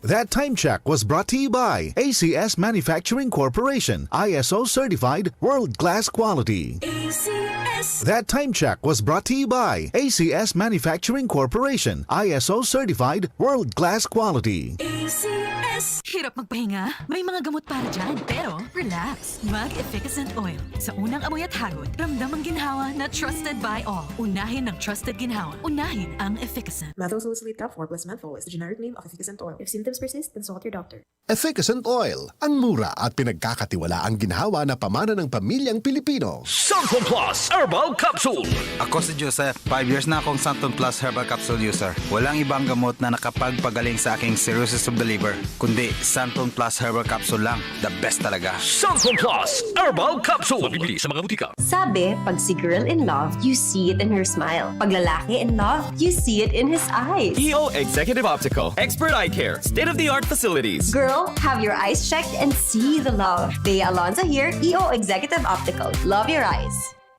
That time check was brought to you by ACS Manufacturing Corporation, ISO certified world-class quality. ACS. That time check was brought to you by ACS Manufacturing Corporation, ISO certified world-class quality. ACS. Hirap magpahinga? May mga gamot para dyan. Pero, relax. Mag-Efficacent Oil. Sa unang amoy at hagod, ramdam ang ginhawa na trusted by all. Unahin ng trusted ginhawa. Unahin ang Efficacent. Methylsalicylate Top 4 plus menthol is the generic name of efficacent oil. If symptoms persist, consult your doctor. Efficacent Oil, ang mura at pinagkakatiwalaang ginhawa na pamana ng pamilyang Pilipino. Santon Plus Herbal Capsule. Ako si Joseph. 5 years na akong Santon Plus Herbal Capsule user. Walang ibang gamot na nakapagpagaling sa aking cirrhosis of the liver, kundi Santon Plus Herbal Capsule lang. The best talaga. Santon Plus Herbal Capsule. Mabibili sa mga butika. Sabi, pag si girl in love, you see it in her smile. Pag lalaki in love, you see it in his eyes. EO Executive Optical. Expert eye care. State-of-the-art facilities. Girl, have your eyes checked and see the love. Bea Alonzo here, EO Executive Optical. Love your eyes.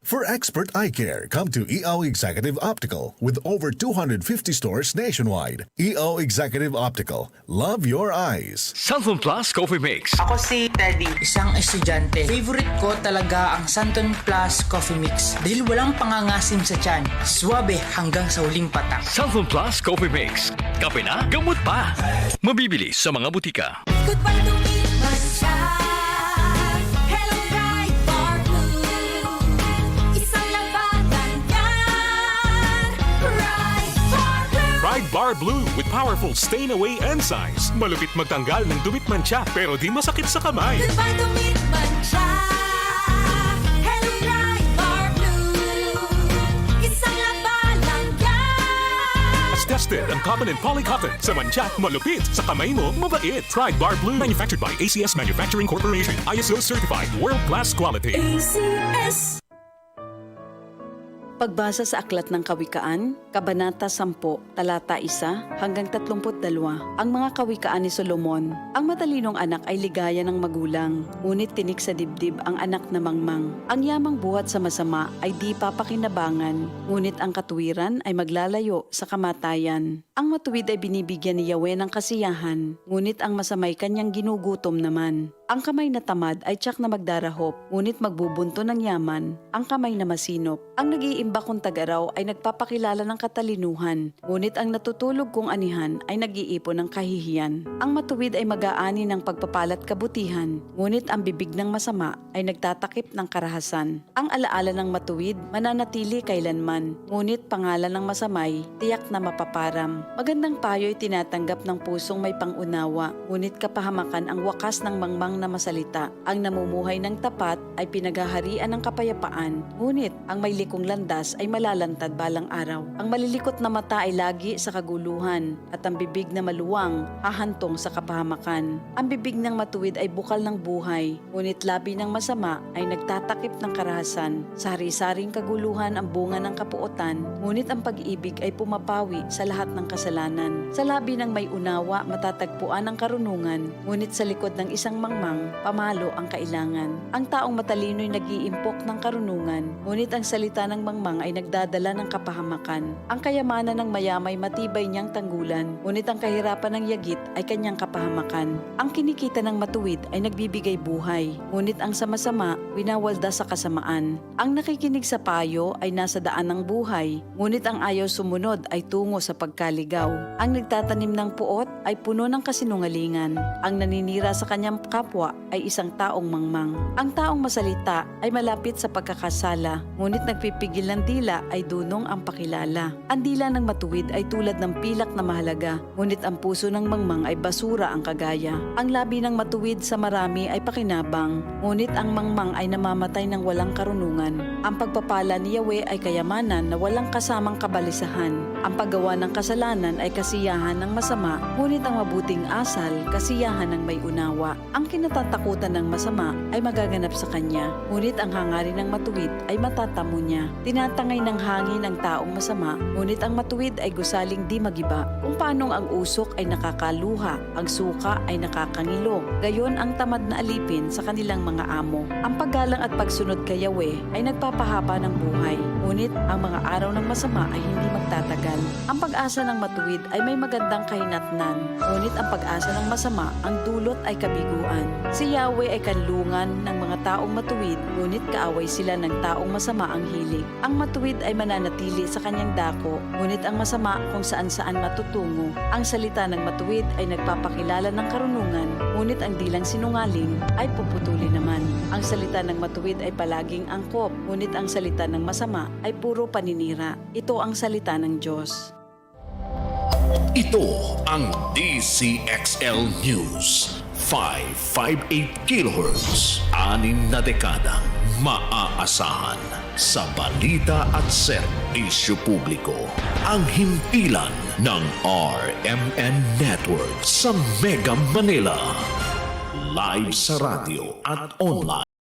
For expert eye care, come to EO Executive Optical with over 250 stores nationwide. EO Executive Optical. Love your eyes. Santon Plus Coffee Mix. Ako si Teddy, isang estudyante. Favorite ko talaga ang Santon Plus Coffee Mix dahil walang pangangasim sa tiyan. Swabe hanggang sa huling patak. Santon Plus Coffee Mix. Kape na, gamot pa. Mabibili sa mga butika. Goodbye to me, Masya. Hello, Bright Bar Blue. Isang labanan yan. Bright Bar Blue. Pride Bar Blue with powerful stain-away enzymes. Malupit magtanggal ng dumit mancha pero di masakit sa kamay. Goodbye to me, Masya. Hello, Bright Bar Blue. Isang labanan yan. As tested ang cotton and polycotton. Sa mancha, malupit. Sa kamay mo, mabait. Pride Bar Blue. Manufactured by ACS Manufacturing Corporation. ISO certified world-class quality. ACS. Pagbasa sa Aklat ng Kawikaan, Kabanata 10, Talata 1 hanggang 32, ang mga kawikaan ni Solomon. Ang matalinong anak ay ligaya ng magulang, ngunit tinik sa dibdib ang anak na mangmang. Ang yamang buhat sa masama ay di papakinabangan, ngunit ang katuwiran ay maglalayo sa kamatayan. Ang matuwid ay binibigyan ni Yahweh ng kasiyahan, ngunit ang masamay kanyang ginugutom naman. Ang kamay na tamad ay tiyak na magdarahop, ngunit magbubunto ng yaman ang kamay na masinop. Ang nag-iimba kong tag-araw ay nagpapakilala ng katalinuhan, ngunit ang natutulog kong anihan ay nag-iipon ng kahihiyan. Ang matuwid ay mag-aani ng pagpapalat kabutihan, ngunit ang bibig ng masama ay nagtatakip ng karahasan. Ang alaala ng matuwid mananatili kailanman, ngunit pangalan ng masamay tiyak na mapaparam. Magandang payo ay tinatanggap ng pusong may pangunawa, ngunit kapahamakan ang wakas ng mangmang na masalita. Ang namumuhay ng tapat ay pinaghaharian ng kapayapaan, ngunit ang may likong landas ay malalantad balang araw. Ang malilikot na mata ay lagi sa kaguluhan, at ang bibig na maluwang hahantong sa kapahamakan. Ang bibig ng matuwid ay bukal ng buhay, ngunit labi ng masama ay nagtatakip ng karahasan. Sa hari-saring kaguluhan ang bunga ng kapuotan, ngunit ang pag-ibig ay pumapawi sa lahat ng kasalanan. Sa labi ng may unawa matatagpuan ang karunungan, ngunit sa likod ng isang mangmang pamalo ang kailangan. Ang taong matalino'y nag-iimpok ng karunungan, ngunit ang salita ng mangmang ay nagdadala ng kapahamakan. Ang kayamanan ng mayamay matibay niyang tanggulan, ngunit ang kahirapan ng yagit ay kanyang kapahamakan. Ang kinikita ng matuwid ay nagbibigay buhay, ngunit ang sama-sama winawalda sa kasamaan. Ang nakikinig sa payo ay nasa daan ng buhay, ngunit ang ayaw sumunod ay tungo sa pagkaligaw. Ang nagtatanim ng puot ay puno ng kasinungalingan. Ang naninira sa kanyang kapwa ay isang taong mangmang. Ang taong masalita ay malapit sa pagkakasala, ngunit nagpipigil ng dila ay dunong ang pakilala. Ang dila ng matuwid ay tulad ng pilak na mahalaga, ngunit ang puso ng mangmang ay basura ang kagaya. Ang labi ng matuwid sa marami ay pakinabang, ngunit ang mangmang ay namamatay ng walang karunungan. Ang pagpapala ni Yahweh ay kayamanan na walang kasamang kabalisahan. Ang paggawa ng kasalanan ay kasiyahan ng masama, ngunit ang mabuting asal, kasiyahan ng may unawa. Ang kinatatakutan ng masama ay magaganap sa kanya, ngunit ang hangarin ng matuwid ay matatamo niya. Tinatangay ng hangin ang taong masama, ngunit ang matuwid ay gusaling di magiba. Kung paanong ang usok ay nakakaluha, ang suka ay nakakangilo, gayon ang tamad na alipin sa kanilang mga amo. Ang paggalang at pagsunod kay Yahweh ay nagpapahaba ng buhay, Ngunit ang mga araw ng masama ay hindi magtatagal. Ang pag-asa ng matuwid ay may magandang kahinatnan. Ngunit ang pag-asa ng masama, ang dulot ay kabiguan. Si Yahweh ay kanlungan ng mga taong matuwid, ngunit kaaway sila ng taong masama ang hilig. Ang matuwid ay mananatili sa kanyang dako, ngunit ang masama kung saan-saan matutungo. Ang salita ng matuwid ay nagpapakilala ng karunungan, ngunit ang dilang sinungaling ay puputuli naman. Ang salita ng matuwid ay palaging angkop, ngunit ang salita ng masama ay puro paninira. Ito ang salita ng Diyos. Ito ang DCXL News. 558 kHz. 6 na dekadang maaasahan sa balita at serbisyo publiko. Ang himpilan ng RMN Network sa Mega Manila. Live sa radyo at online.